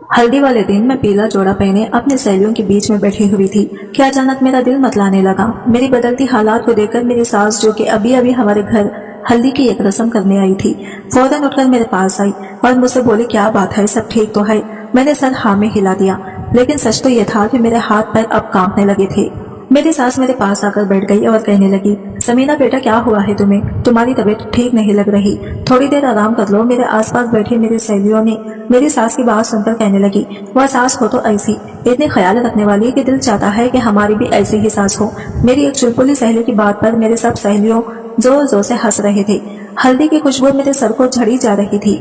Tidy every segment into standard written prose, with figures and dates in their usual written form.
हल्दी वाले दिन मैं पीला जोड़ा पहने अपने सहेलियों के बीच में बैठी हुई थी कि अचानक मेरा दिल मतलाने लगा। मेरी बदलती हालात को देखकर मेरी सास, जो कि अभी अभी हमारे घर हल्दी की एक रस्म करने आई थी, फौरन उठकर मेरे पास आई और मुझसे बोली, क्या बात है, सब ठीक तो है? मैंने सर हाँ में हिला दिया, लेकिन सच तो यह था कि मेरे हाथ पैर अब कांपने लगे थे। मेरी सास मेरे पास आकर बैठ गई और कहने लगी, समीना बेटा, क्या हुआ है तुम्हें? तुम्हारी तबीयत ठीक नहीं लग रही, थोड़ी देर आराम कर लो। मेरे आसपास बैठी मेरी सहेलियों ने मेरी सास की बात सुनकर कहने लगी, वह सास हो तो ऐसी, इतने ख्याल रखने वाली कि दिल चाहता है कि हमारी भी ऐसी ही सास हो। मेरी एक चुलबुली सहेली की बात पर मेरे सब सहेलियों जोर जोर से हंस रहे थे। हल्दी की खुशबू मेरे सर को झड़ी जा रही थी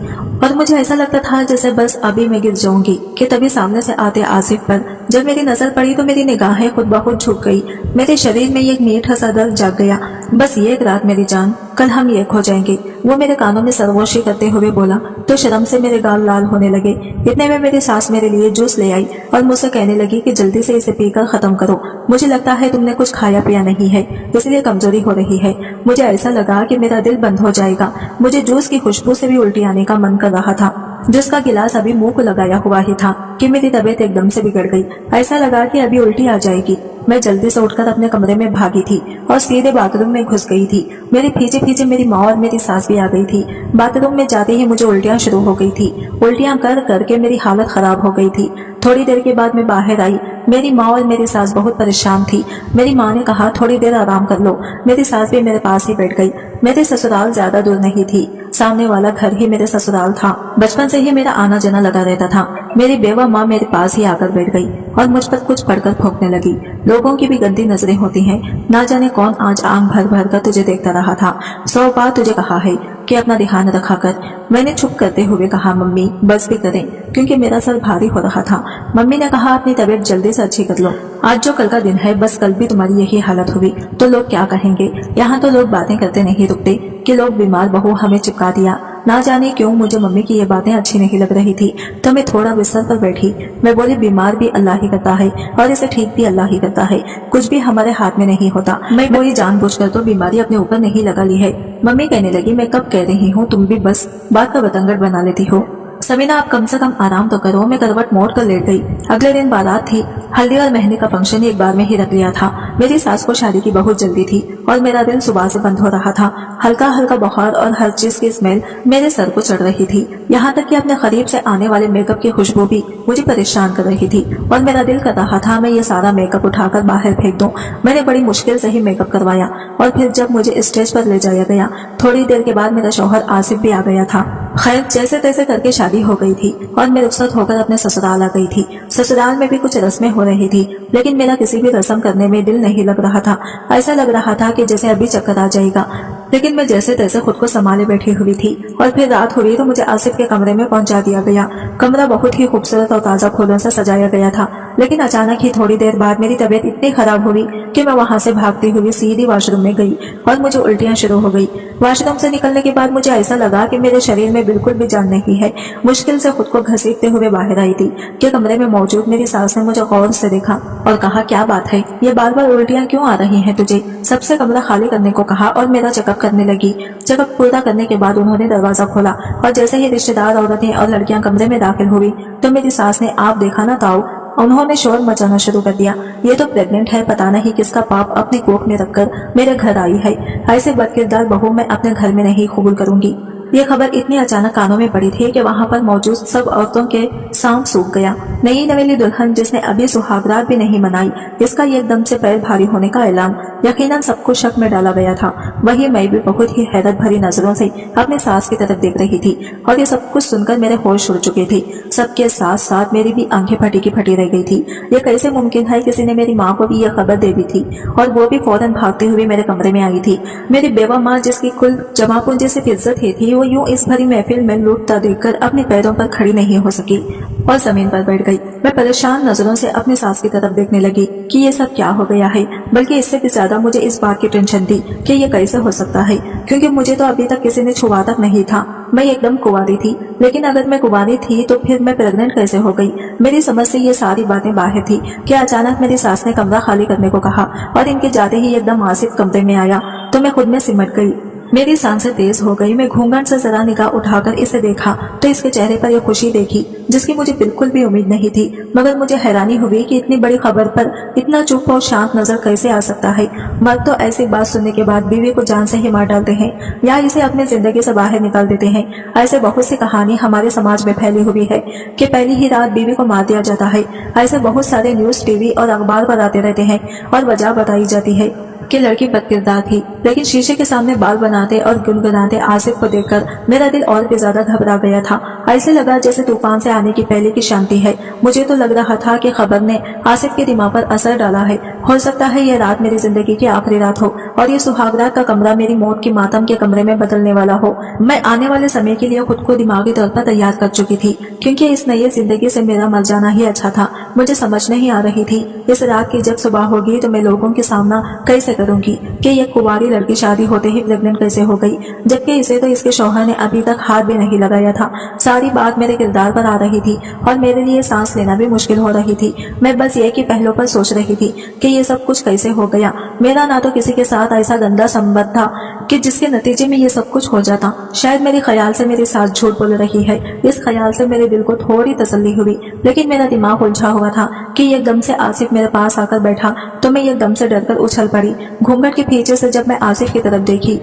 और मुझे ऐसा लगता था जैसे बस अभी मैं गिर जाऊंगी कि तभी सामने से आते आसिफ पर जब मेरी नजर पड़ी तो मेरी निगाहें खुद ब खुद झुक गई। मेरे शरीर में एक मीठा सा दर्द जाग गया। बस ये एक रात मेरी जान, कल हम एक हो जाएंगे। वो मेरे कानों में सरगोशी करते हुए बोला तो शर्म से मेरे गाल लाल होने लगे। इतने में मेरी सास मेरे लिए जूस ले आई और मुझसे कहने लगी कि जल्दी से इसे पीकर खत्म करो, मुझे लगता है तुमने कुछ खाया पिया नहीं है, इसलिए कमजोरी हो रही है। मुझे ऐसा लगा कि मेरा दिल बंद हो जाएगा। मुझे जूस की खुशबू से भी उल्टी आने का मन कर रहा था। जिसका गिलास अभी मुंह को लगाया हुआ ही था कि मेरी तबीयत एकदम से बिगड़ गई। ऐसा लगा कि अभी उल्टी आ जाएगी। मैं जल्दी से उठकर अपने कमरे में भागी थी और सीधे बाथरूम में घुस गई थी। मेरे पीछे पीछे मेरी माँ और मेरी सास भी आ गई थी। बाथरूम में जाते ही मुझे उल्टियां शुरू हो गई थी। उल्टियां कर करके मेरी हालत खराब हो गई थी। थोड़ी देर के बाद मैं बाहर आई। मेरी माँ और मेरी सास बहुत परेशान थी। मेरी माँ ने कहा, थोड़ी देर आराम कर लो। मेरी सास भी मेरे पास ही बैठ गई। मेरे ससुराल ज्यादा दूर नहीं थी, सामने वाला घर ही मेरे ससुराल था। बचपन से ही मेरा आना जाना लगा रहता था। मेरी बेवा माँ मेरे पास ही आकर बैठ गई और मुझ पर कुछ पढ़कर फूंकने लगी। लोगों की भी गंदी नजरें होती हैं, ना जाने कौन आज आंख भर भर कर तुझे देखता रहा था। 100 बार तुझे कहा है कि अपना ध्यान रखा कर। मैंने चुप करते हुए कहा, मम्मी बस भी करें, क्योंकि मेरा सर भारी हो रहा था। मम्मी ने कहा, अपनी तबीयत जल्दी से अच्छी कर लो, आज जो कल का दिन है, बस कल भी तुम्हारी यही हालत हुई तो लोग क्या कहेंगे? यहाँ तो लोग बातें करते नहीं रुकते कि लोग बीमार बहू हमें चिपका दिया। ना जाने क्यों मुझे मम्मी की ये बातें अच्छी नहीं लग रही थी, तो मैं थोड़ा बिस्तर पर बैठी। मैं बोली, बीमार भी अल्लाह ही करता है और इसे ठीक भी अल्लाह ही करता है, कुछ भी हमारे हाथ में नहीं होता। मैं बोली, जानबूझकर तो बीमारी अपने ऊपर नहीं लगा ली है। मम्मी कहने लगी, मैं कब कह रही हूँ, तुम भी बस बात का बतंगड़ बना लेती हो। समीना, आप कम से कम आराम तो करो। मैं करवट मोड़ कर लेट गई। अगले दिन बारात थी। हल्दी और मेहंदी का फंक्शन एक बार में ही रख लिया था। मेरी सास को शादी की बहुत जल्दी थी और मेरा दिल सुबह से बंद हो रहा था। हल्का हल्का बुखार और हर चीज की स्मेल मेरे सर को चढ़ रही थी। यहाँ तक कि अपने करीब से आने वाले मेकअप की खुशबू भी मुझे परेशान कर रही थी और मेरा दिल कर रहा था मैं ये सारा मेकअप उठाकर बाहर फेंक दूं। मैंने बड़ी मुश्किल से ही मेकअप करवाया और फिर जब मुझे स्टेज पर ले जाया गया, थोड़ी देर के बाद मेरा शौहर आसिफ भी आ गया था। खैर, जैसे तैसे करके शादी हो गई थी और मैं रुखसत होकर अपने ससुराल आ गई थी। ससुराल में भी कुछ रस्में हो रही थी, लेकिन मेरा किसी भी रस्म करने में दिल नहीं लग रहा था। ऐसा लग रहा था कि जैसे अभी चक्कर आ जाएगा, लेकिन मैं जैसे तैसे खुद को संभाले बैठी हुई थी। और फिर रात हुई तो मुझे आसिफ के कमरे में पहुंचा दिया गया। कमरा बहुत ही खूबसूरत और ताजा फूलों से सजाया गया था, लेकिन अचानक ही थोड़ी देर बाद मेरी तबीयत इतनी खराब हुई कि मैं वहां से भागती हुई सीधी वॉशरूम में गई और मुझे उल्टियां शुरू हो गई। वॉशरूम से निकलने के बाद मुझे ऐसा लगा कि मेरे शरीर में बिल्कुल भी जान नहीं है। मुश्किल से खुद को घसीटते हुए बाहर आई थी कि कमरे में मौजूद मेरी सास ने मुझे गौर से देखा और कहा, क्या बात है, ये बार बार उल्टियां क्यों आ रही हैं तुझे? सबसे कमरा खाली करने को कहा और मेरा चेकअप करने लगी। चेकअप पूरा करने के बाद उन्होंने दरवाजा खोला और जैसे ही रिश्तेदार औरतें और लड़कियां कमरे में दाखिल हुई तो मेरी सास ने, आप देखा ना ताऊ, उन्होंने शोर मचाना शुरू कर दिया। ये तो प्रेग्नेंट है, पता नहीं किसका पाप अपनी कोख में रखकर मेरे घर आई है। ऐसे बदकिरदार बहू मैं अपने घर में नहीं कबूल करूंगी। ये खबर इतनी अचानक कानों में पड़ी थी कि वहां पर मौजूद सब औरतों के सांप सूख गया। नई नवेली दुल्हन जिसने अभी सुहागरात भी नहीं मनाई, इसका एकदम से पैर भारी होने का ऐलान यकीनन सबको शक में डाला गया था। वही मैं भी बहुत ही हैरत भरी नजरों से अपनी सास की तरफ देख रही थी और ये सब कुछ सुनकर मेरे होश उड़ चुके थे। सबके साथ साथ मेरी भी आंखें फटी की फटी रह गई थी। ये कैसे मुमकिन है, किसी ने मेरी माँ को भी यह खबर दे दी थी और वो भी फौरन भागती हुई मेरे कमरे में आई थी। मेरी बेवा माँ, जिसकी कुल जमा पूंजी से इज्जत थी, वो यूं इस भरी महफिल में लूटता देखकर अपने पैरों पर खड़ी नहीं हो सकी और जमीन पर बैठ गई। मैं परेशान नजरों से अपनी सास की तरफ देखने लगी कि ये सब क्या हो गया है। बल्कि इससे भी ज्यादा मुझे इस बात की टेंशन थी कि ये कैसे हो सकता है, क्योंकि मुझे तो अभी तक किसी ने छुआ तक नहीं था। मैं एकदम कुंवारी थी, लेकिन अगर मैं कुंवारी थी तो फिर मैं प्रेग्नेंट कैसे हो गई? मेरी समझ से ये सारी बातें बाहर थी कि अचानक मेरी सास ने कमरा खाली करने को कहा और इनके जाते ही एकदम आसिफ कमरे में आया तो मैं खुद में सिमट गई। मेरी सांसें तेज हो गई। मैं घूंघट से जरा निगाह उठाकर इसे देखा तो इसके चेहरे पर यह खुशी देखी जिसकी मुझे बिल्कुल भी उम्मीद नहीं थी, मगर मुझे हैरानी हुई कि इतनी बड़ी खबर पर इतना चुप और शांत नजर कैसे आ सकता है। मर्द तो ऐसी बात सुनने के बाद बीवी को जान से ही मार डालते हैं या इसे अपनी जिंदगी से बाहर निकाल देते हैं। ऐसे बहुत सी कहानी हमारे समाज में फैली हुई है कि पहली ही रात बीवी को मार दिया जाता है। ऐसे बहुत सारे न्यूज, टीवी और अखबार पर आते रहते हैं और वजह बताई जाती है कि लड़की बदकिरदार थी। लेकिन शीशे के सामने बाल बनाते और गुनगुनाते आसिफ को देखकर मेरा दिल और भी ज्यादा घबरा गया था। ऐसे लगा जैसे तूफान से आने की पहले की शांति है। मुझे तो लग रहा था कि खबर ने आसिफ के दिमाग पर असर डाला है। हो सकता है यह रात मेरी जिंदगी की आखिरी रात हो और ये सुहागरात का कमरा मेरी मौत की मातम के कमरे में बदलने वाला हो। मैं आने वाले समय के लिए खुद को दिमागी तौर पर तैयार कर चुकी थी, क्योंकि इस नई जिंदगी से मेरा मर जाना ही अच्छा था। मुझे समझ नहीं आ रही थी इस रात की जब सुबह होगी तो मैं लोगों के सामना कैसे करूंगी कि ये कुंवारी लड़की शादी होते ही प्रेग्नेंट कैसे हो गई, जबकि इसे तो इसके शौहर ने अभी तक हाथ भी नहीं लगाया था। सारी बात मेरे किरदार पर आ रही थी और मेरे लिए सांस लेना भी मुश्किल हो रही थी। मैं बस ये कि पहलों पर सोच रही थी कि ये सब कुछ कैसे हो गया। मेरा ना तो किसी के साथ ऐसा गंदा संबंध था कि जिसके नतीजे में ये सब कुछ हो जाता। शायद मेरे ख्याल से मेरी सास झूठ बोल रही है। इस ख्याल से मेरे दिल को थोड़ी तसल्ली हुई, लेकिन मेरा दिमाग उलझा हुआ था कि एकदम से आसिफ मेरे पास आकर बैठा तो मैं एकदम से डरकर उछल पड़ी। घूंघट के पीछे से जब मैं आसिफ की तरफ देखी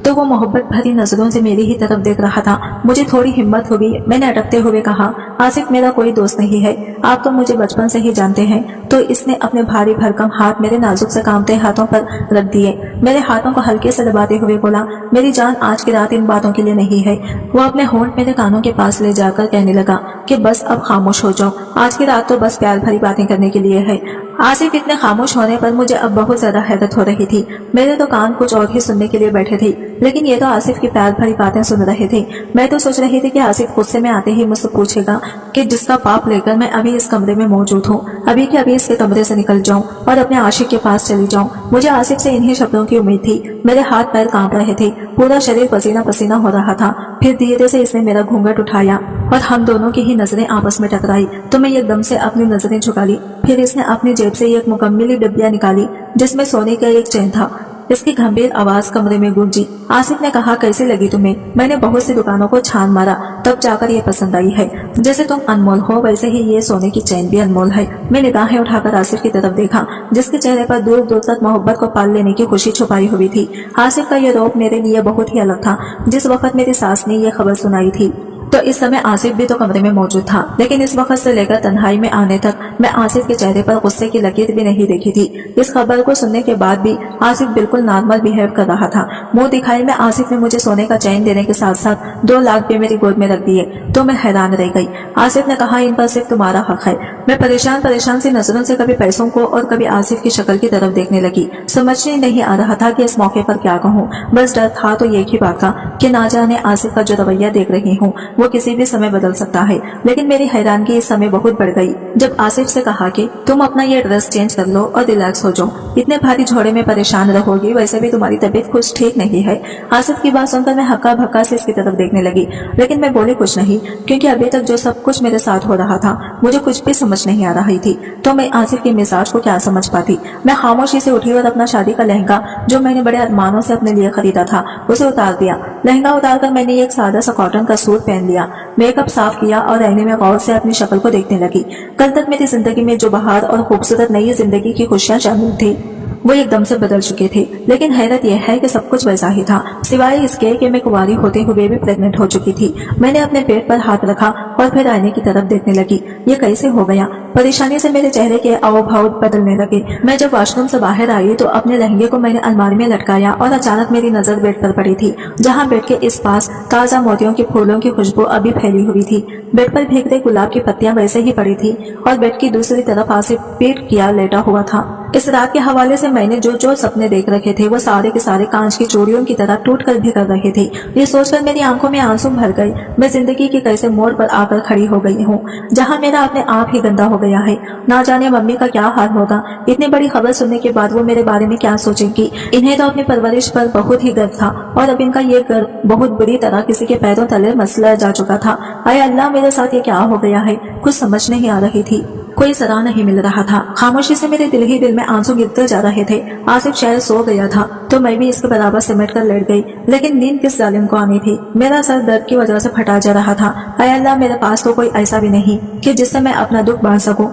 तो वो मोहब्बत भरी नजरों से मेरी ही तरफ देख रहा था। मुझे थोड़ी हिम्मत हुई। मैंने अटकते हुए कहा, आसिफ मेरा कोई दोस्त नहीं है, आप तो मुझे बचपन से ही जानते हैं। तो इसने अपने भारी भरकम हाथ मेरे नाजुक से कांपते हाथों पर रख दिए। मेरे हाथों को हल्के से दबाते हुए बोला, मेरी जान आज की रात इन बातों के लिए नहीं है। वो अपने होंठ मेरे कानों के पास ले जाकर कहने लगा कि बस अब खामोश हो जाओ, आज की रात तो बस प्यार भरी बातें करने के लिए है। आसिफ इतने खामोश होने पर मुझे अब बहुत ज्यादा हैरत हो रही थी। मेरे तो कान कुछ और ही सुनने के लिए बैठे थे, लेकिन ये तो आसिफ की प्यार भरी बातें सुन रहे थे। मैं तो सोच रही थी कि आसिफ गुस्से में आते ही मुझसे पूछेगा कि जिसका पाप लेकर मैं अभी इस कमरे में मौजूद हूँ, अभी के अभी इसके कमरे से निकल जाऊं और अपने आशिक के पास चली जाऊं। मुझे आसिफ से इन्हीं शब्दों की उम्मीद थी। मेरे हाथ पैर कांप रहे थे, पूरा शरीर पसीना पसीना हो रहा था। फिर धीरे से इसने मेरा घूंघट उठाया और हम दोनों की ही नजरें आपस में टकराई तो मैं एकदम से अपनी नजरें झुका ली। फिर इसने अपनी जेब से एक मुकम्मली डिब्बिया निकाली जिसमें सोने का एक चैन था। इसकी गंभीर आवाज कमरे में गूंजी। आसिफ ने कहा, कैसी लगी तुम्हें? मैंने बहुत सी दुकानों को छान मारा, तब जाकर ये पसंद आई है। जैसे तुम अनमोल हो वैसे ही ये सोने की चैन भी अनमोल है। मैं निगाहें उठाकर आसिफ की तरफ देखा जिसके चेहरे पर दूर दूर तक मोहब्बत को पाल लेने की खुशी छुपाई हुई थी। आसिफ का ये रूप मेरे लिए बहुत ही अलग था। जिस वक्त मेरी सास ने ये खबर सुनाई थी तो इस समय आसिफ भी तो कमरे में मौजूद था, लेकिन इस वक्त से लेकर तन्हाई में आने तक मैं आसिफ के चेहरे पर गुस्से की लकीर भी नहीं देखी थी। इस खबर को सुनने के बाद भी आसिफ बिल्कुल नॉर्मल बिहेव कर रहा था। मुंह दिखाई में आसिफ ने मुझे सोने का चैन देने के साथ साथ 2 लाख भी मेरी गोद में रख दिए तो मैं हैरान रह गई। आसिफ ने कहा, इन पर सिर्फ तुम्हारा हक है। मैं परेशान सी नजरों से कभी पैसों को और कभी आसिफ की शक्ल की तरफ देखने लगी। समझ नहीं आ रहा था कि इस मौके पर क्या कहूँ। बस डर था तो एक ही बात था कि ना जाने आसिफ का जो रवैया देख रही हूँ वो किसी भी समय बदल सकता है। लेकिन मेरी हैरानगी इस समय बहुत बढ़ गई जब आसिफ से कहा कि तुम अपना ये ड्रेस चेंज कर लो और रिलैक्स हो जाओ, इतने भारी झोड़े में परेशान रहोगी, वैसे भी तुम्हारी तबीयत कुछ ठीक नहीं है। आसिफ की बात सुनकर मैं हक्का भक्का से इसकी तरफ देखने लगी, लेकिन मैं बोली कुछ नहीं, क्योंकि अभी तक जो सब कुछ मेरे साथ हो रहा था मुझे कुछ भी समझ नहीं आ रही थी। तो मैं आसिफ के मिजाज को क्या समझ पाती। मैं खामोशी से उठी और अपना शादी का लहंगा जो मैंने बड़े अरमानों से अपने लिए खरीदा था उसे उतार दिया। लहंगा उतारकर मैंने एक सादा सा कॉटन का सूट पहन लिया, मेकअप साफ किया और आईने में गौर से अपनी शक्ल को देखने लगी। कल तक मेरी जिंदगी में जो बहार और खूबसूरत नई जिंदगी की खुशियां शामिल थी वो एकदम से बदल चुके थे। लेकिन हैरत यह है कि सब कुछ वैसा ही था, सिवाय इसके कि मैं कुंवारी होते हुए भी प्रेग्नेंट हो चुकी थी। मैंने अपने पेट पर हाथ रखा और फिर आईने की तरफ देखने लगी। ये कैसे हो गया? परेशानी से मेरे चेहरे के हाव भाव बदलने लगे। मैं जब वॉशरूम से बाहर आई तो अपने लहंगे को मैंने अलमारी में लटकाया और अचानक मेरी नजर बेड पर पड़ी थी, जहाँ बेड के इस पास ताजा मोतियों के फूलों की खुशबू अभी फैली हुई थी। बेड पर भीगते गुलाब की पत्तियां वैसे ही पड़ी थी और बेड की दूसरी तरफ आसिफ पेट किया लेटा हुआ था। इस रात के हवाले से मैंने जो सपने देख रखे थे वो सारे के सारे कांच की चूड़ियों की तरह टूट कर बिखर रहे थे। ये सोचकर मेरी आंखों में आंसू भर गए। मैं जिंदगी के कैसे मोड़ पर आकर खड़ी हो गई हूँ जहाँ मेरा अपने आप ही गंदा हो गया है। ना जाने मम्मी का क्या हाल होगा। इतनी बड़ी खबर सुनने के बाद वो मेरे बारे में क्या सोचेंगी। इन्हें तो अपनी परवरिश पर बहुत ही गर्व था और अब इनका ये गर्व बहुत बुरी तरह किसी के पैरों तले मसला जा चुका था। आए अल्लाह, मेरे साथ ये क्या हो गया है? कुछ समझ नहीं आ रही थी। कोई सराह नहीं मिल रहा था। खामोशी से मेरे दिल ही दिल में आंसू गिरते जा रहे थे। आसिफ शायद सो गया था तो मैं भी इसके बराबर सिमट कर लेट गई, लेकिन नींद किस जालिम को आनी थी। मेरा सर दर्द की वजह से फटा जा रहा था। ऐ अल्लाह, मेरे पास तो कोई ऐसा भी नहीं कि जिससे मैं अपना दुख बांट सकूं।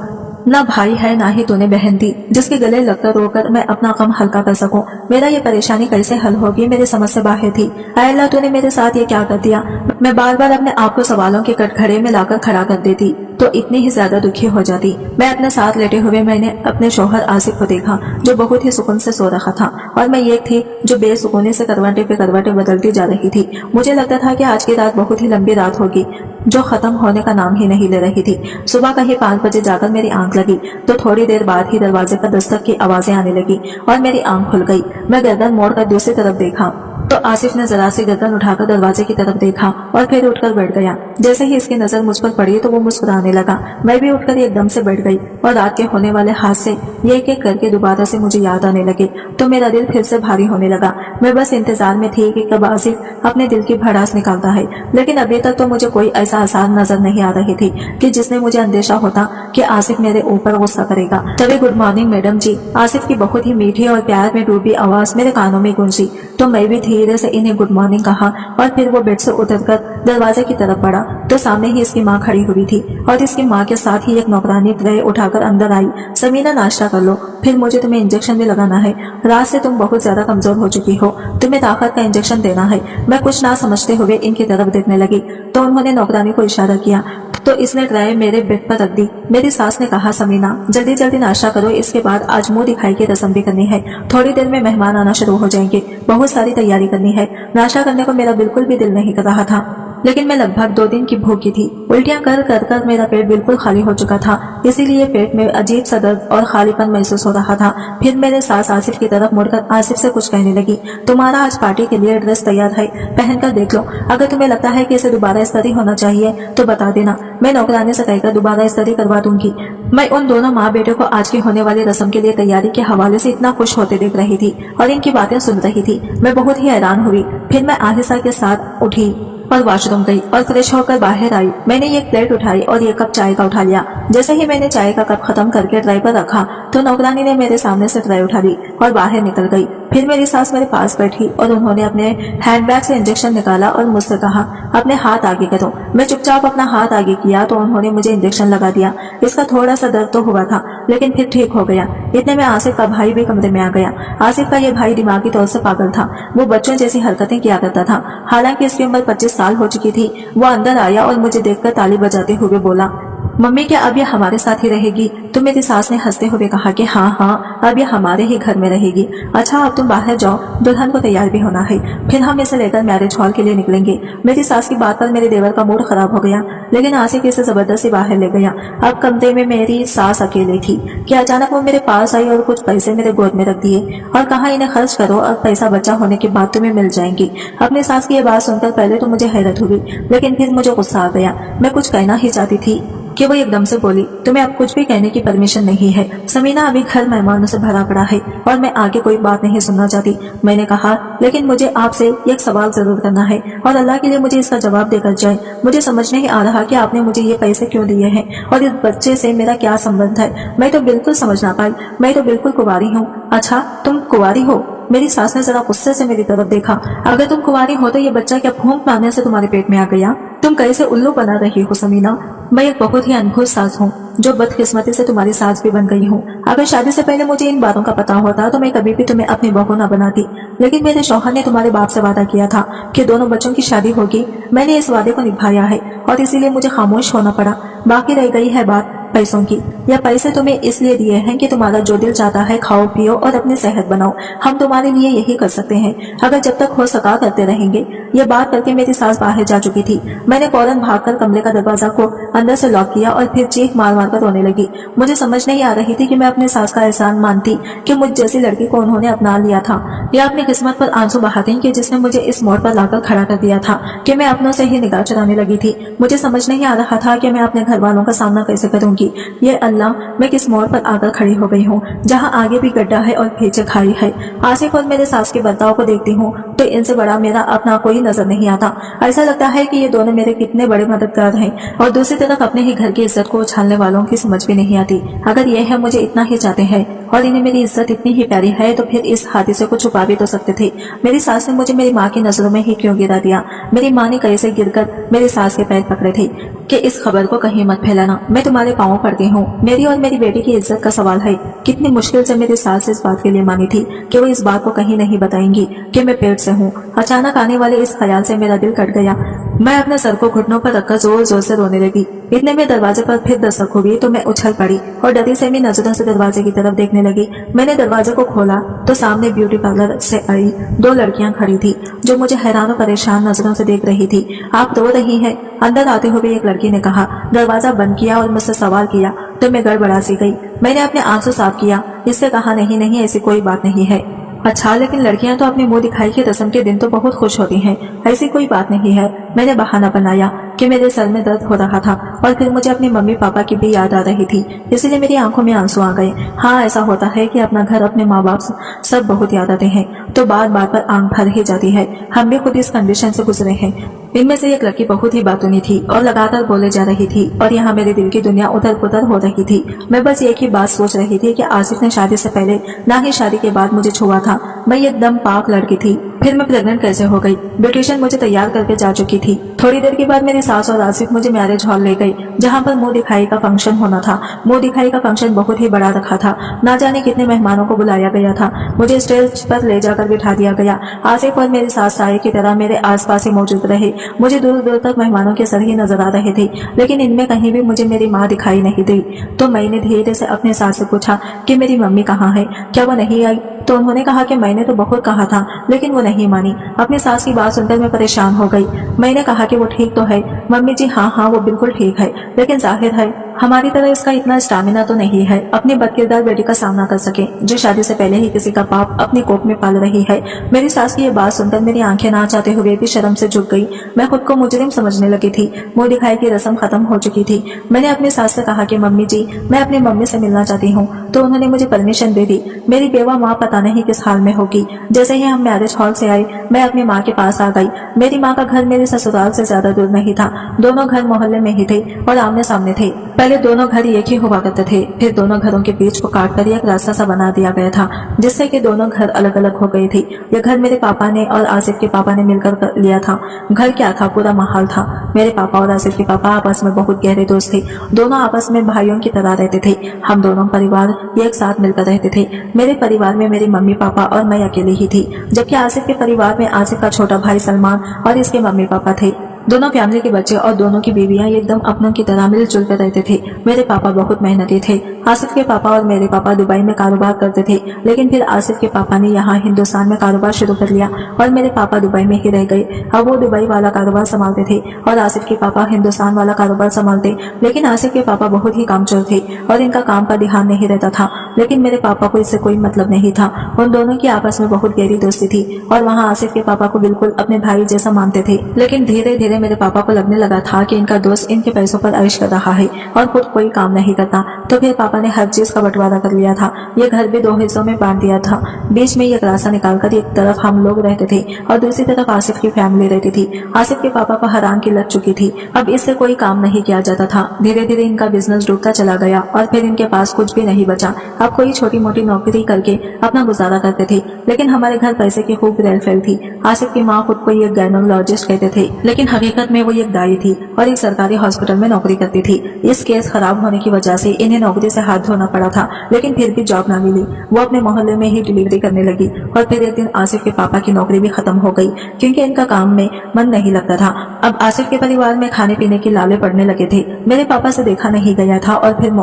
ना भाई है ना ही तूने बहन थी जिसके गले लगकर रोकर मैं अपना गम हल्का कर सकूं। मेरा ये परेशानी कैसे हल होगी मेरी समझ से बाहर थी। ऐ अल्लाह, तूने मेरे साथ ये क्या कर दिया। मैं बार बार अपने आप को सवालों के कटघरे में लाकर खड़ा कर देती तो इतनी ही ज्यादा दुखी हो जाती। मैं अपने साथ लेटे हुए मैंने अपने शौहर आसिफ को देखा जो बहुत ही सुकून से सो रहा था और मैं एक थी जो बेसुकूनी से करवटें पे करवटें बदलती जा रही थी। मुझे लगता था कि आज की रात बहुत ही लंबी रात होगी जो खत्म होने का नाम ही नहीं ले रही थी। सुबह कहीं 5 बजे जाकर मेरी आंख लगी तो थोड़ी देर बाद ही दरवाजे पर दस्तक की आवाजें आने लगी और मेरी आंख खुल गई। मैं गर्दन मोड़कर दूसरी तरफ देखा तो आसिफ ने जरा सी गर्दन उठाकर दरवाजे की तरफ देखा और फिर उठकर बैठ गया। जैसे ही इसकी नजर मुझ पर पड़ी तो वो मुस्कुराने लगा। मैं भी उठकर एकदम से बैठ गई और रात के होने वाले हादसे एक एक करके दोबारा से मुझे याद आने लगे तो मेरा दिल फिर से भारी होने लगा। मैं बस इंतजार में थी कि कब आसिफ अपने दिल की भड़ास निकालता है, लेकिन अभी तक तो मुझे कोई ऐसा आसार नजर नहीं आ रही थी कि जिसने मुझे अंदेशा होता कि आसिफ मेरे ऊपर गुस्सा करेगा। तभी गुड मॉर्निंग मैडम जी, आसिफ की बहुत ही मीठी और प्यार में डूबी आवाज मेरे कानों में गूंजी तो मैं भी धीरे से इन्हें गुड मॉर्निंग कहा और फिर वो बेड से उतरकर दरवाजे की तरफ बढ़ा तो सामने ही इसकी माँ खड़ी हुई थी और इसकी माँ के साथ ही एक नौकरानी ट्रे उठाकर अंदर आई। समीना, नाश्ता कर लो, फिर मुझे तुम्हें इंजेक्शन भी लगाना है। रात से तुम बहुत ज्यादा कमजोर हो चुकी हो, तुम्हें ताकत का इंजेक्शन देना है। मैं कुछ ना समझते हुए इनकी तरफ देखने लगी तो उन्होंने नौकरानी को इशारा किया तो इसने ट्रे मेरे बेड पर रख दी। मेरी सास ने कहा, समीना जल्दी जल्दी नाश्ता करो, इसके बाद आज मुंह दिखाई की रस्म भी करनी है। थोड़ी देर में मेहमान आना शुरू हो जाएंगे, बहुत सारी तैयारी करनी है। नाश्ता करने को मेरा बिल्कुल भी दिल नहीं कर रहा था, लेकिन मैं लगभग 2 दिन की भूखी थी। उल्टियां कर कर कर मेरा पेट बिल्कुल खाली हो चुका था, इसीलिए पेट में अजीब सा दर्द और खालीपन महसूस हो रहा था। फिर मेरे सास आसिफ की तरफ मुड़कर आसिफ से कुछ कहने लगी, तुम्हारा आज पार्टी के लिए ड्रेस तैयार है, पहनकर देख लो। अगर तुम्हें लगता है कि इसे दोबारा इस्त्री होना चाहिए तो बता देना, मैं नौकरानी से कहकर दोबारा इस्त्री करवा दूंगी। मैं उन दोनों माँ बेटे को आज की होने वाली रस्म के लिए तैयारी के हवाले से इतना खुश होते देख रही थी और इनकी बातें सुन रही थी। मैं बहुत ही हैरान हुई। फिर मैं आहिस्ता के साथ उठी और वॉशरूम गई और फ्रेश होकर बाहर आई। मैंने एक प्लेट उठाई और एक कप चाय का उठा लिया। जैसे ही मैंने चाय का कप खत्म करके ट्रे पर रखा तो नौकरानी ने मेरे सामने से ट्रे उठा ली और बाहर निकल गई। फिर मेरी सास मेरे पास बैठी और उन्होंने अपने हैंडबैग से इंजेक्शन निकाला और मुझसे कहा, अपने हाथ आगे करो। मैं चुपचाप अपना हाथ आगे किया तो उन्होंने मुझे इंजेक्शन लगा दिया। इसका थोड़ा सा दर्द तो हुआ था लेकिन फिर ठीक हो गया। इतने में आसिफ का भाई भी कमरे में आ गया। आसिफ का ये भाई दिमागी तौर से पागल था, वो बच्चों जैसी हरकतें किया करता था। हालांकि इसकी उम्र 25 साल हो चुकी थी। वो अंदर आया और मुझे देखकर ताली बजाते हुए बोला, मम्मी क्या अब ये हमारे साथ ही रहेगी। तो मेरी सास ने हंसते हुए कहा कि हाँ, अब ये हमारे ही घर में रहेगी। अच्छा अब तुम बाहर जाओ, दुल्हन को तैयार भी होना है, फिर हम इसे लेकर मैरिज हॉल के लिए निकलेंगे। मेरी सास की बात पर मेरे देवर का मूड खराब हो गया, लेकिन आसिफ इसे जबरदस्ती बाहर ले गया। अब कमरे में मेरी सास अकेली थी कि अचानक वो मेरे पास आई और कुछ पैसे मेरे गोद में रख दिए और कहा, इन्हें खर्च करो और पैसा बचा होने के बाद तुम्हें मिल जाएंगी। अपनी सास की ये बात सुनकर पहले तो मुझे हैरत हुई, लेकिन फिर मुझे गुस्सा आ गया। मैं कुछ कहना ही चाहती थी कि वो एकदम से बोली, तुम्हें अब कुछ भी कहने की परमिशन नहीं है। समीना, अभी घर मेहमानों से भरा पड़ा है और मैं आगे कोई बात नहीं सुनना चाहती। मैंने कहा, लेकिन मुझे आपसे एक सवाल जरूर करना है और अल्लाह के लिए मुझे इसका जवाब देकर जाए। मुझे समझ नहीं आ रहा कि आपने मुझे ये पैसे क्यों दिए हैं और इस बच्चे से मेरा क्या संबंध है। मैं तो बिल्कुल समझ ना पाई, मैं तो बिल्कुल कुंवारी हूँ। अच्छा तुम कुंवारी हो? मेरी सास ने जरा गुस्से से मेरी तरफ देखा। अगर तुम कुंवारी हो तो ये बच्चा क्या फूंक मारने से तुम्हारे पेट में आ गया? तुम कैसे उल्लू बना रही हो समीना? मैं एक बहुत ही अनभूत सास हूँ जो बदकिस्मती से तुम्हारी सास भी बन गई हूँ। अगर शादी से पहले मुझे इन बातों का पता होता तो मैं कभी भी तुम्हें अपनी बहू न बनाती, लेकिन मेरे शौहर ने तुम्हारे बाप से वादा किया था कि दोनों बच्चों की शादी होगी। मैंने इस वादे को निभाया है और इसीलिए मुझे खामोश होना पड़ा। बाकी रह गई है बात पैसों की। यह पैसे तुम्हें इसलिए दिए हैं कि तुम्हारा जो दिल चाहता है खाओ पियो और अपनी सेहत बनाओ। हम तुम्हारे लिए यही कर सकते हैं, अगर जब तक हो सका करते रहेंगे। यह बात करके मेरी सास बाहर जा चुकी थी। मैंने फौरन भागकर कमरे का दरवाजा को अंदर से लॉक किया और फिर चीख मार मार कर रोने लगी। मुझे समझ नहीं आ रही थी कि मैं अपनी सास का एहसान मानती कि मुझ जैसी लड़की को उन्होंने अपना लिया था, या अपनी किस्मत पर आंसू बहाती कि जिसने मुझे इस मोड़ पर लाकर खड़ा कर दिया था कि मैं अपनों से ही निगाह चुराने लगी थी। मुझे समझ नहीं आ रहा था कि मैं अपने घर वालों का सामना कैसे करूंगी। थी। ये अल्लाह, मैं किस मोड़ पर आकर खड़ी हो गई हूँ जहाँ आगे भी गड्ढा है और पीछे खाई है। आसिफ और मेरे सास के बर्ताव को देखती हूँ तो इनसे बड़ा मेरा अपना कोई नजर नहीं आता। ऐसा लगता है कि ये दोनों मेरे कितने बड़े मददगार हैं और दूसरी तरफ अपने ही घर की इज्जत को उछालने वालों की समझ भी नहीं आती। अगर ये है मुझे इतना ही चाहते हैं और इन्हें मेरी इज्जत इतनी ही प्यारी है तो फिर इस हादसे को छुपा भी तो सकते थे। मेरी सास ने मुझे मेरी माँ की नजरों में ही क्यों गिरा दिया? मेरी माँ ने कैसे गिरकर मेरी सास के पैर पकड़े थे कि इस खबर को कहीं मत फैलाना, मैं तुम्हारे पाँव पड़ती हूँ। मेरी और मेरी बेटी की इज्जत का सवाल है। कितनी मुश्किल से मेरी सास इस बात के लिए मानी थी कि वो इस बात को कहीं नहीं बताएंगी कि मैं पेट से हूँ। अचानक आने वाले इस ख्याल से मेरा दिल कट गया। मैं अपने सर को घुटनों पर रखकर जोर जोर से रोने लगी। इतने में दरवाजे पर फिर दस्तक हुई तो मैं उछल पड़ी और डरी से भी नजरों से दरवाजे की तरफ देखने लगी। मैंने दरवाजे को खोला तो सामने ब्यूटी पार्लर से आई 2 लड़कियां खड़ी थी जो मुझे हैरान और परेशान नजरों से देख रही थी। आप रो रही हैं? अंदर आते हुए एक लड़की ने कहा। दरवाजा बंद किया और मुझसे सवाल किया तो मैं गड़बड़ा सी गई। मैंने अपने आंसू साफ किया। इससे कहा, नहीं नहीं, ऐसी कोई बात नहीं है। अच्छा, लेकिन लड़कियां तो अपने मुंह दिखाई के रस्म के दिन तो बहुत खुश होती हैं, ऐसी कोई बात नहीं है। मैंने बहाना बनाया कि मेरे सर में दर्द हो रहा था और फिर मुझे अपने मम्मी पापा की भी याद आ रही थी, इसलिए मेरी आंखों में आंसू आ गए। हाँ, ऐसा होता है कि अपना घर, अपने माँ बाप सब बहुत याद आते हैं तो बार बार पर आंख भर ही जाती है। हम भी खुद इस कंडीशन से गुजरे हैं। इनमें से एक लड़की बहुत ही बातूनी थी और लगातार बोले जा रही थी और यहाँ मेरे दिल की दुनिया उधर पुधर हो रही थी। मैं बस एक ही बात सोच रही थी कि आसिफ ने शादी से पहले ना ही शादी के बाद मुझे छुआ था। मैं एकदम पाक लड़की थी, फिर मैं प्रेग्नेंट कैसे हो गई? ब्यूटिशियन मुझे तैयार करके जा चुकी थी। थोड़ी देर के बाद मेरी सास और आसिफ मुझे मैरिज हॉल ले गई जहाँ पर मुंह दिखाई का फंक्शन होना था। मुंह दिखाई का फंक्शन बहुत ही बड़ा रखा था। ना जाने कितने मेहमानों को बुलाया गया था। मुझे स्टेज पर ले जाकर बिठा दिया गया। आसिफ और मेरी सास साये की तरह मेरे आसपास ही मौजूद रहे। मुझे दूर दूर तक मेहमानों के सर ही नजर आ रहे थे, लेकिन इनमें कहीं भी मुझे मेरी माँ दिखाई नहीं दी। तो मैंने धीरे से अपने सास से पूछा कि मेरी मम्मी कहाँ है, क्या वो नहीं आई? तो उन्होंने कहा कि मैंने तो बहुत कहा था लेकिन वो नहीं मानी। अपनी सास की बात सुनकर मैं परेशान हो गई। मैंने कहा कि वो ठीक तो है मम्मी जी, हाँ हाँ वो बिल्कुल ठीक है, लेकिन जाहिर है हमारी तरह इसका इतना स्टैमिना तो नहीं है अपनी बदकिरदार बेटी का सामना कर सके जो शादी से पहले ही किसी का पाप अपनी कोख में पाल रही है। मेरी सास की ये बात सुनकर मेरी आंखें ना चाहते हुए भी शर्म से झुक गई। मैं खुद को मुजरिम समझने लगी थी। मुंह दिखाई की रस्म खत्म हो चुकी थी। मैंने अपनी सास से कहा कि मम्मी जी, मैं अपनी मम्मी से मिलना चाहती हूँ, तो उन्होंने मुझे परमिशन दे दी। मेरी बेवा माँ पता नहीं किस हाल में होगी। जैसे ही हम मैरिज हॉल से आए मैं अपनी माँ के पास आ गई। मेरी माँ का घर मेरे ससुराल से ज्यादा दूर नहीं था। दोनों घर मोहल्ले में ही थे और आमने सामने थे। पहले दोनों घर एक ही हुआ करते थे, फिर दोनों घरों के बीच को काट कर एक रास्ता सा बना दिया गया था जिससे कि दोनों घर अलग अलग हो गए थे। यह घर मेरे पापा ने और आसिफ के पापा ने मिलकर लिया था। घर क्या था, पूरा माहौल था। मेरे पापा और आसिफ के पापा आपस में बहुत गहरे दोस्त थे। दोनों आपस में भाइयों की तरह रहते थे। हम दोनों परिवार एक साथ मिलकर रहते थे। मेरे परिवार में मेरी मम्मी पापा और मैं अकेली ही थी, जबकि आसिफ के परिवार में आसिफ का छोटा भाई सलमान और इसके मम्मी पापा थे। दोनों फैमिली के बच्चे और दोनों की बीवियां एकदम अपनों की तरह मिलजुल कर रहते थे। मेरे पापा बहुत मेहनती थे। आसिफ के पापा और मेरे पापा दुबई में कारोबार करते थे, लेकिन फिर आसिफ के पापा ने यहाँ हिंदुस्तान में कारोबार शुरू कर लिया और मेरे पापा दुबई में ही रह गए। अब वो दुबई वाला कारोबार संभालते थे और आसिफ के पापा हिंदुस्तान वाला कारोबार संभालते। लेकिन आसिफ के पापा बहुत ही कामचोर थे और इनका काम का ध्यान नहीं रहता था, लेकिन मेरे पापा को इससे कोई मतलब नहीं था। उन दोनों की आपस में बहुत गहरी दोस्ती थी और वहाँ आसिफ के पापा को बिल्कुल अपने भाई जैसा मानते थे। लेकिन धीरे धीरे मेरे पापा को लगने लगा था कि इनका दोस्त इनके पैसों पर ऐश कर रहा है और खुद कोई काम नहीं करता। तो फिर पापा ने हर चीज का बंटवारा कर लिया था। ये घर भी 2 हिस्सों में बांट दिया था। बीच में एक रास्ता निकालकर एक तरफ हम लोग रहते थे और दूसरी तरफ आसिफ की फैमिली रहती थी। आसिफ के पापा को हराम की लग चुकी थी। अब इससे कोई काम नहीं किया जाता था। धीरे धीरे इनका बिजनेस डूबता चला गया और फिर इनके पास कुछ भी नहीं बचा। अब कोई छोटी मोटी नौकरी करके अपना गुजारा करते थे, लेकिन हमारे घर पैसे की खूब रेलफेल थी। आसिफ की माँ खुद को एक गायनोलॉजिस्ट कहते थे, लेकिन हकीकत में वो एक दाई थी और एक सरकारी हॉस्पिटल में नौकरी करती थी। इस केस खराब होने की वजह से इन्हें नौकरी से हाथ धोना पड़ा था, लेकिन फिर भी जॉब ना मिली। वो अपने मोहल्ले में ही डिलीवरी करने लगी और फिर एक दिन आसिफ के पापा की नौकरी भी खत्म हो गई क्योंकि इनका काम में मन नहीं लगता था। अब आसिफ के परिवार में खाने पीने की लाले पड़ने लगे थे। मेरे पापा से देखा नहीं गया था और फिर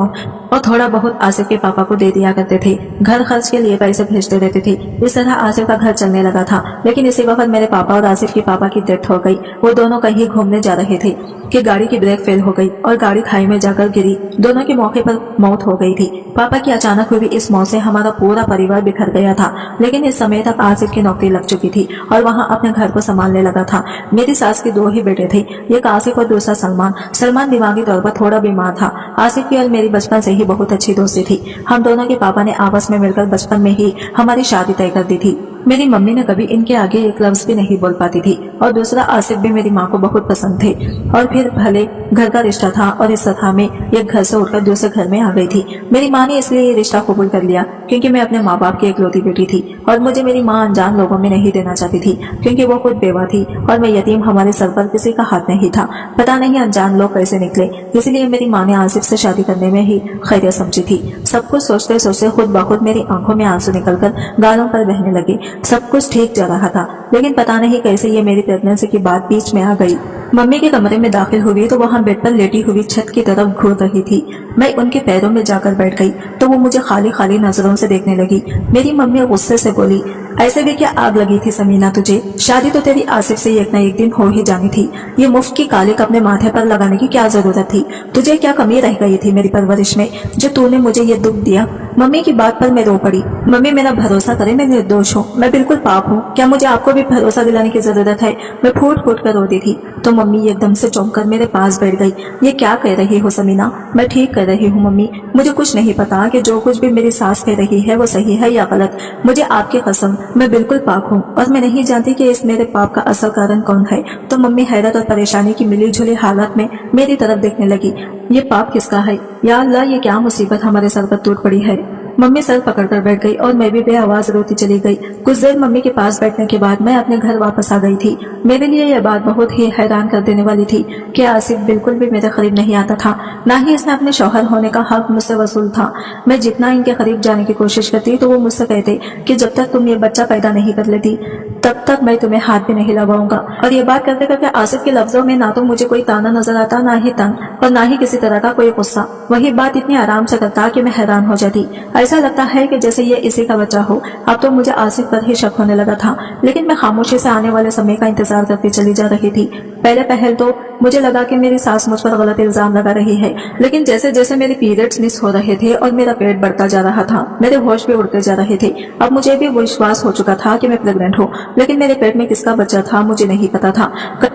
और थोड़ा बहुत आसिफ के पापा को दे दिया करते थे। घर खर्च के लिए पैसे भेजते रहते थे। इस तरह आसिफ का घर चलने लगा था। लेकिन इसी वक्त मेरे पापा और आसिफ के पापा की डेथ हो गई। वो दोनों कहीं घूमने जा रहे थे। कि गाड़ी की ब्रेक फेल हो गई और गाड़ी खाई में जाकर गिरी। दोनों के मौके पर मौत हो गई थी। पापा की अचानक हुई इस मौत से हमारा पूरा परिवार बिखर गया था, लेकिन इस समय तक आसिफ की नौकरी लग चुकी थी और वहाँ अपने घर को संभालने लगा था। मेरी सास के 2 ही बेटे थे, एक आसिफ और दूसरा सलमान। सलमान दिमागी तौर पर थोड़ा बीमार था। आसिफ की और मेरी बचपन से ही बहुत अच्छी दोस्ती थी। हम दोनों के पापा ने आपस में मिलकर बचपन में ही हमारी शादी तय कर दी थी। मेरी मम्मी ने कभी इनके आगे एक लफ्ज भी नहीं बोल पाती थी। और दूसरा, आसिफ भी मेरी माँ को बहुत पसंद थे। और फिर भले घर का रिश्ता था और इस सथा में एक घर से उठकर दूसरे घर में आ गई थी। मेरी माँ ने इसलिए ये रिश्ता कबूल कर लिया क्योंकि मैं अपने माँ बाप की इकलौती बेटी थी और मुझे मेरी माँ अनजान लोगों में नहीं देना चाहती थी क्योंकि वो खुद बेवा थी और मैं यतीम, हमारे सर पर किसी का हाथ नहीं था। पता नहीं अनजान लोग कैसे निकले, इसलिए मेरी माँ ने आसिफ से शादी करने में ही खैरियत समझी थी। सब कुछ सोचते सोचते खुद बखुद मेरी आंखों में आंसू निकलकर गालों पर बहने लगे। सब कुछ ठीक जा रहा था, लेकिन पता नहीं कैसे ये मेरी प्रेगनेंसी की बात बीच में आ गई। मम्मी के कमरे में दाखिल हुई तो वहाँ बेड पर लेटी हुई छत की तरफ घूर रही थी। मैं उनके पैरों में जाकर बैठ गई तो वो मुझे खाली खाली नजरों से देखने लगी। मेरी मम्मी गुस्से से बोली, ऐसे भी क्या आग लगी थी समीना तुझे? शादी तो तेरी आसिफ से एक न एक दिन हो ही जानी थी। ये मुफ्त की कालिक अपने माथे पर लगाने की क्या जरूरत थी? तुझे क्या कमी रह गई थी मेरी परवरिश में जो तूने मुझे ये दुख दिया? मम्मी की बात पर मैं रो पड़ी। मम्मी, मेरा भरोसा करें, मैं निर्दोष हूँ, मैं बिल्कुल पाप हूँ। क्या मुझे आपको भी भरोसा दिलाने की जरूरत है? मैं फूट फूट कर रोती थी तो मम्मी एकदम से चौंक कर मेरे पास बैठ गई। ये क्या कह रही हो समीना? मैं ठीक कर रही हूँ मम्मी, मुझे कुछ नहीं पता कि जो कुछ भी मेरी सास कह रही है वो सही है या गलत। मुझे आपकी कसम, मैं बिल्कुल पाक हूँ और मैं नहीं जानती कि इस मेरे पाप का असल कारण कौन है। तो मम्मी हैरत और परेशानी की मिली जुली हालत में मेरी तरफ देखने लगी। ये पाप किसका है? या अल्लाह, ये क्या मुसीबत हमारे सर पर टूट पड़ी है? मम्मी सर पकड़कर बैठ गई और मैं भी बेआवाज रोती चली गई। कुछ देर मम्मी के पास बैठने के बाद मैं अपने घर वापस आ गई थी। मेरे लिए यह बात बहुत ही हैरान कर देने वाली थी कि आसिफ बिल्कुल भी मेरे करीब नहीं आता था, ना ही इसने अपने शौहर होने का हक मुझसे वसूल था। मैं जितना इनके करीब जाने की कोशिश करती तो वो मुझसे कहते कि जब तक तुम ये बच्चा पैदा नहीं कर लेती तब तक मैं तुम्हें हाथ भी नहीं लगाऊंगा। और ये बात करते करते आसिफ के लफ्जों में ना तो मुझे कोई ताना नजर आता, ना ही तंग और ना ही किसी तरह का कोई गुस्सा। वही बात इतनी आराम से करता कि मैं हैरान हो जाती। ऐसा लगता है कि जैसे ये इसी का बच्चा हो। अब तो मुझे आसिफ पर ही शक होने लगा था, लेकिन मैं खामोशी से आने वाले समय का इंतजार करती चली जा रही थी। पहले पहल तो मुझे लगा कि मेरी सास मुझ पर गलत इल्जाम लगा रही है, लेकिन जैसे जैसे मेरे पीरियड्स मिस हो रहे थे और मेरा पेट बढ़ता जा रहा था, मेरे होश भी उड़ते जा रहे थे। अब मुझे भी विश्वास हो चुका था कि मैं प्रेग्नेंट हूँ, लेकिन मेरे पेट में किसका बच्चा था मुझे नहीं पता था।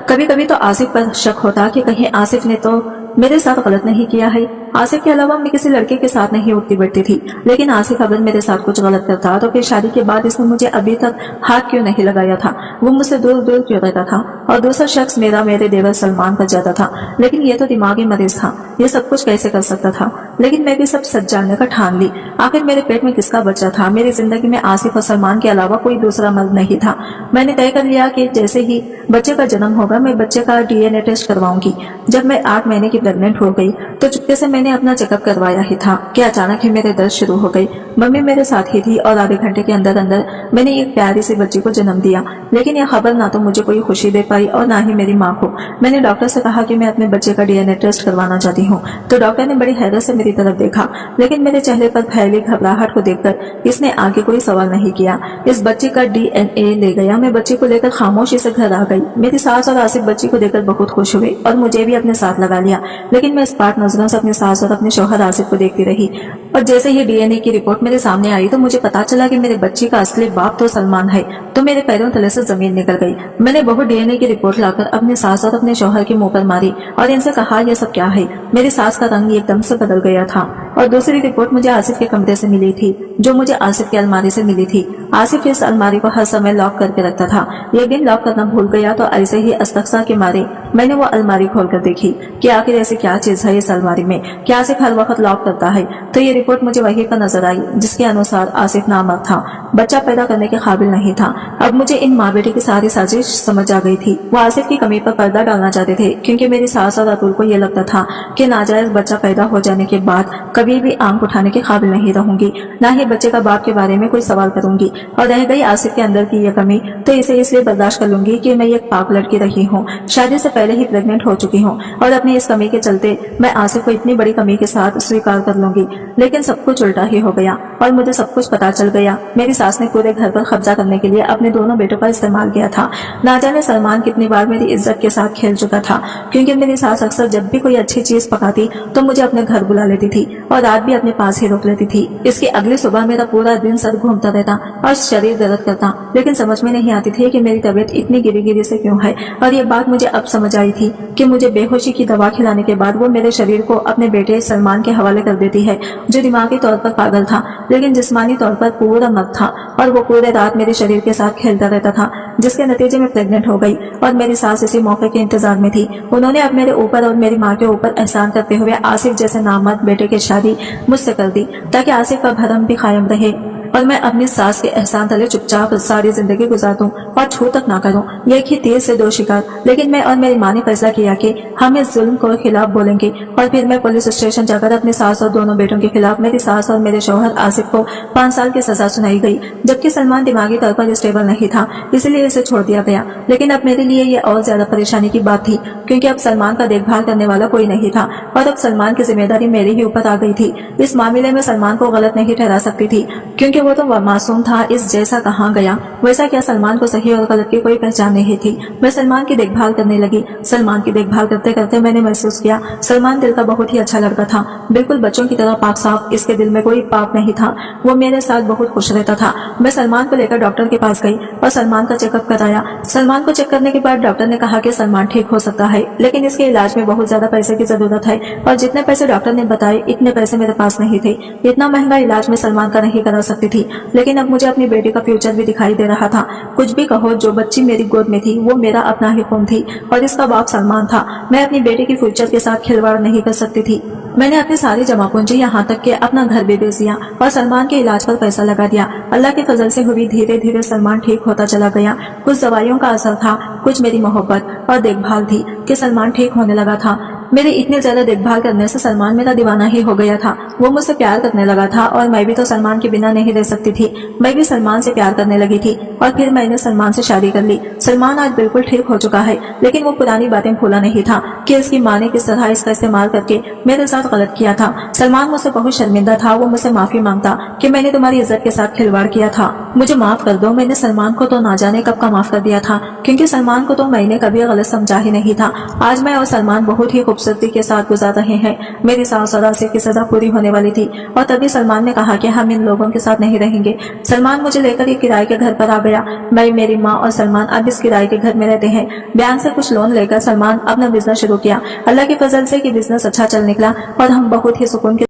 कभी कभी तो आसिफ पर शक होता कि कहीं आसिफ ने तो मेरे साथ गलत नहीं किया है। आसिफ के अलावा मैं किसी लड़के के साथ नहीं उठती बैठती थी, लेकिन आसिफ अगर मेरे साथ कुछ गलत करता तो फिर शादी के बाद इसने मुझे अभी तक हाथ क्यों नहीं लगाया था? वो मुझसे दूर दूर क्यों रहता था? और दूसरा शख्स मेरे देवर सलमान पर ज्यादा था, लेकिन ये तो दिमागी मरीज था, ये सब कुछ कैसे कर सकता था? लेकिन मैं भी सब सच जानने का ठान ली। आखिर मेरे पेट में किसका बच्चा था? मेरी जिंदगी में आसिफ और सलमान के अलावा कोई दूसरा मर्द नहीं था। मैंने तय कर लिया कि जैसे ही बच्चे का जन्म होगा मैं बच्चे का DNA टेस्ट करवाऊंगी। जब मैं 8 महीने की प्रेग्नेंट हो गई तो चुपके से मैंने अपना चेकअप करवाया ही था कि अचानक ही मेरे दर्द शुरू हो गई। मम्मी मेरे साथ ही थी और आधे घंटे के अंदर अंदर मैंने एक प्यारी सी बच्ची को जन्म दिया। लेकिन यह खबर ना तो मुझे कोई खुशी दे पाई और ना ही मेरी माँ को। मैंने डॉक्टर से कहा कि मैं अपने बच्चे का DNA टेस्ट करवाना चाहती हूँ, तो डॉक्टर ने बड़ी हैरत से मेरी तरफ देखा, लेकिन मेरे चेहरे पर फैली घबराहट को देखकर इसने आगे कोई सवाल नहीं किया। इस बच्चे का DNA ले गया। मैं बच्चे को लेकर खामोशी से घर आ गई। मेरी सास और आसिफ बच्ची को देखकर बहुत खुश हुए और मुझे भी अपने साथ लगा लिया, लेकिन मैं स्पार्ट नजरों से अपने सास और अपने शौहर आसिफ को देखती रही। और जैसे ही DNA की रिपोर्ट मेरे सामने आई तो मुझे पता चला कि मेरे बच्चे का असली बाप तो सलमान है, तो मेरे पैरों तले से जमीन निकल गई। मैंने बहुत DNA की रिपोर्ट लाकर अपने सास और अपने शौहर के मुंह पर मारी और इनसे कहा यह सब क्या है। मेरी सास का रंग एकदम से बदल गया था। और दूसरी रिपोर्ट मुझे आसिफ के कमरे से मिली थी, जो मुझे आसिफ की अलमारी से मिली थी। आसिफ इस अलमारी को हर समय लॉक करके रखता था। एक दिन लॉक करना भूल गया तो ऐसे ही अस्तक्सा के मारे मैंने वो अलमारी खोलकर देखी कि आखिर ऐसी क्या चीज है इस अलमारी में, क्या आसिफ हर वक्त लॉक करता है। तो ये रिपोर्ट मुझे वही पर नजर आई जिसके अनुसार आसिफ नामर्द था, बच्चा पैदा करने के काबिल नहीं था। अब मुझे इन माँ बेटे की सारी साजिश समझ आ गई थी। वो आसिफ की कमी पर पर्दा डालना चाहते थे, क्योंकि मेरी सास और अतुल को यह लगता था कि नाजायज बच्चा पैदा हो जाने के बाद कभी भी आंख उठाने के काबिल नहीं रहूंगी, ना ही बच्चे का बाप के बारे में कोई सवाल करूंगी। और रह गई आसिफ के अंदर की यह कमी, तो इसे इसलिए बर्दाश्त कर लूंगी कि मैं एक पाक लड़की रही हूँ। शादी से पहले ही प्रेग्नेंट हो चुकी हूँ और अपनी इस कमी के चलते मैं आसिफ को इतनी बड़ी कमी के साथ स्वीकार कर लूंगी। लेकिन सब कुछ उल्टा ही हो गया और मुझे सब कुछ पता चल गया। मेरी सास ने पूरे घर पर कब्जा करने के लिए अपने दोनों बेटों का इस्तेमाल किया था। ना जाने सलमान कितनी बार मेरी इज्जत के साथ खेल चुका था, क्योंकि मेरी सास अक्सर जब भी कोई अच्छी चीज पकाती तो मुझे अपने घर बुला लेती थी और रात भी अपने पास ही रोक लेती थी। इसकी अगली सुबह मेरा पूरा दिन सर घूमता रहता और शरीर दर्द करता, लेकिन समझ में नहीं आती थी कि मेरी तबीयत इतनी गिरी गिरी से क्यों है। और ये बात मुझे अब समझ आई थी कि मुझे बेहोशी की दवा खिलाने के बाद वो मेरे शरीर को अपने बेटे सलमान के हवाले कर देती है, जो दिमागी तौर पर पागल था लेकिन जिस्मानी तौर पर पूरा मत था, और वो पूरे रात मेरे शरीर के साथ खेलता रहता था, जिसके नतीजे में प्रेग्नेंट हो गई। और मेरी सास इसी मौके के इंतजार में थी। उन्होंने अब मेरे ऊपर और मेरी माँ के ऊपर एहसान करते हुए आसिफ जैसे नामर्द बेटे की शादी मुझसे कर दी, ताकि आसिफ का भरम भी कायम रहे और मैं अपनी सास के एहसान तले चुपचाप सारी जिंदगी गुजार दूं और छू तक ना करूं। एक ही तीर से दो शिकार। लेकिन मैं और मेरी माँ ने फैसला किया कि हम इस जुल्म को खिलाफ बोलेंगे, और फिर मैं पुलिस स्टेशन जाकर अपनी सास और दोनों बेटों के खिलाफ मेरी सास और मेरे शौहर आसिफ को 5 साल की सजा सुनाई गई, जबकि सलमान दिमागी तौर पर स्टेबल नहीं था, इसलिए इसे छोड़ दिया गया। लेकिन अब मेरे लिए ये और ज्यादा परेशानी की बात थी, क्योंकि अब सलमान का देखभाल करने वाला कोई नहीं था और अब सलमान की जिम्मेदारी मेरे ही ऊपर आ गई थी। इस मामले में सलमान को गलत नहीं ठहरा सकती थी, क्योंकि वो तो मासूम था। इस जैसा कहाँ गया वैसा क्या सलमान को सही और गलत की कोई पहचान नहीं थी। मैं सलमान की देखभाल करने लगी। सलमान की देखभाल करते करते मैंने महसूस किया सलमान दिल का बहुत ही अच्छा लड़का था, बिल्कुल बच्चों की तरह पाक साफ। इसके दिल में कोई पाप नहीं था। वो मेरे साथ बहुत खुश रहता था। मैं सलमान को लेकर डॉक्टर के पास गई और सलमान का चेकअप कराया। सलमान को चेक करने के बाद डॉक्टर ने कहा कि सलमान ठीक हो सकता है, लेकिन इसके इलाज में बहुत ज्यादा पैसे की जरूरत है, और जितने पैसे डॉक्टर ने बताए इतने पैसे मेरे पास नहीं थे। इतना महंगा इलाज मैं सलमान का नहीं करा सकती थी। लेकिन अब मुझे अपनी बेटी का फ्यूचर भी दिखाई दे रहा था। कुछ भी कहो, जो बच्ची मेरी गोद में थी वो मेरा अपना ही खून थी और इसका बाप सलमान था। मैं अपनी बेटी की फ्यूचर के साथ खिलवाड़ नहीं कर सकती थी। मैंने अपनी सारी जमा पूंजी यहाँ तक कि अपना घर भी बेच दिया और सलमान के इलाज पर पैसा लगा दिया। अल्लाह के फजल से हुई धीरे धीरे सलमान ठीक होता चला गया। कुछ दवाइयों का असर था, कुछ मेरी मोहब्बत और देखभाल थी कि सलमान ठीक होने लगा था। मेरे इतने ज्यादा देखभाल करने से सलमान मेरा दीवाना ही हो गया था। वो मुझसे प्यार करने लगा था और मैं भी तो सलमान के बिना नहीं रह सकती थी। मैं भी सलमान से प्यार करने लगी थी और फिर मैंने सलमान से शादी कर ली। सलमान आज बिल्कुल ठीक हो चुका है, लेकिन वो पुरानी बातें भूला नहीं था कि इसकी माँ ने किस तरह इसका इस्तेमाल करके मेरे साथ गलत किया था। सलमान मुझसे बहुत शर्मिंदा था। वो मुझसे माफी मांगता कि मैंने तुम्हारी इज्जत के साथ खिलवाड़ किया था, मुझे माफ कर दो। मैंने सलमान को तो ना जाने कब का माफ कर दिया था, क्योंकि सलमान को तो मैंने कभी गलत समझा ही नहीं था। आज मैं और सलमान बहुत ही खूबसूरती के साथ गुजार रहे हैं। मेरी सास और आसिफ की सजा पूरी होने वाली थी और तभी सलमान ने कहा कि हम इन लोगों के साथ नहीं रहेंगे। सलमान मुझे लेकर एक किराए के घर पर आ गया। मैं, मेरी माँ और सलमान अब इस किराए के घर में रहते हैं। बैंक से कुछ लोन लेकर सलमान अपना बिजनेस शुरू किया। अल्लाह के फजल से कि बिजनेस अच्छा चल निकला और हम बहुत ही सुकून के